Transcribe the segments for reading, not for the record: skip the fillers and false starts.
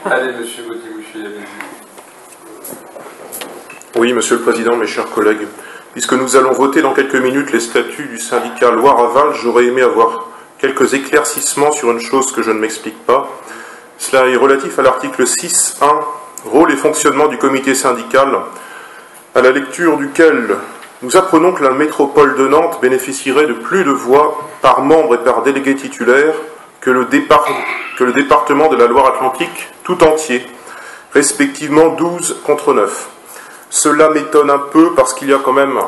Allez, monsieur Gauthier-Boucher, allez-y. Oui, Monsieur le Président, mes chers collègues, puisque nous allons voter dans quelques minutes les statuts du syndicat Loire-Aval, j'aurais aimé avoir quelques éclaircissements sur une chose que je ne m'explique pas. Cela est relatif à l'article 6.1, rôle et fonctionnement du comité syndical, à la lecture duquel nous apprenons que la métropole de Nantes bénéficierait de plus de voix par membre et par délégué titulaire que le département de la Loire-Atlantique tout entier, respectivement 12 contre 9. Cela m'étonne un peu parce qu'il y a quand même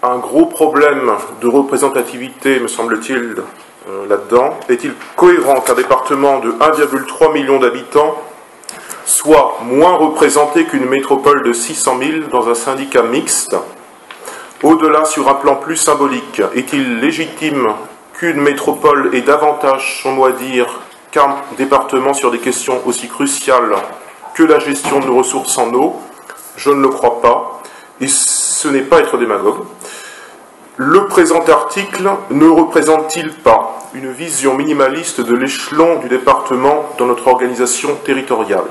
un gros problème de représentativité, me semble-t-il, là-dedans. Est-il cohérent qu'un département de 1,3 million d'habitants soit moins représenté qu'une métropole de 600 000 dans un syndicat mixte? Au-delà, sur un plan plus symbolique, est-il légitime qu'une métropole ait davantage son mot à dire qu'un département sur des questions aussi cruciales que la gestion de nos ressources en eau? Je ne le crois pas, et ce n'est pas être démagogue. Le présent article ne représente-t-il pas une vision minimaliste de l'échelon du département dans notre organisation territoriale?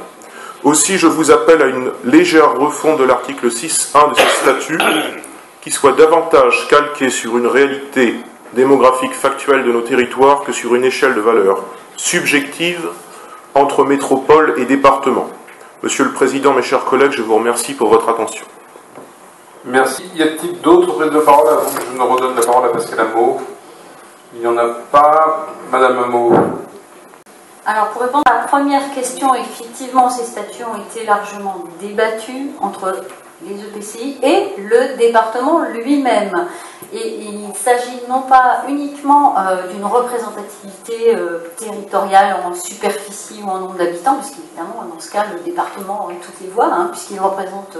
Aussi, je vous appelle à une légère refonte de l'article 6.1 de ce statut, qui soit davantage calqué sur une réalité démographique factuelle de nos territoires que sur une échelle de valeur subjective entre métropole et département. Monsieur le Président, mes chers collègues, je vous remercie pour votre attention. Merci. Y a-t-il d'autres prises de parole avant que je ne redonne la parole à Pascal Hameau? Il n'y en a pas. Madame Hameau. Alors, pour répondre à la première question, effectivement, ces statuts ont été largement débattus entre les EPCI et le département lui-même. Et il s'agit non pas uniquement d'une représentativité territoriale en superficie ou en nombre d'habitants, puisqu'évidemment, dans ce cas, le département a toutes les voix, puisqu'il représente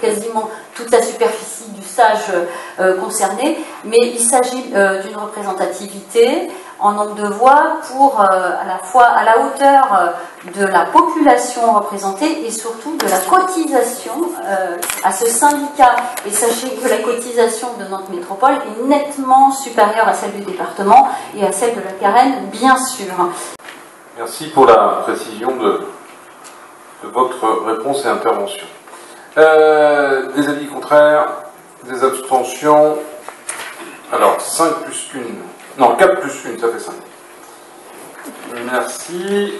quasiment toute la superficie du SAGE concerné, mais il s'agit d'une représentativité en nombre de voix pour à la fois à la hauteur de la population représentée et surtout de la cotisation à ce syndicat. Et sachez que la cotisation de Nantes Métropole est nettement supérieure à celle du département et à celle de la Carène, bien sûr. Merci pour la précision de votre réponse et intervention. Des avis contraires, des abstentions. Alors, 5 plus 1. Non, 4 plus 1, ça fait 5. Merci.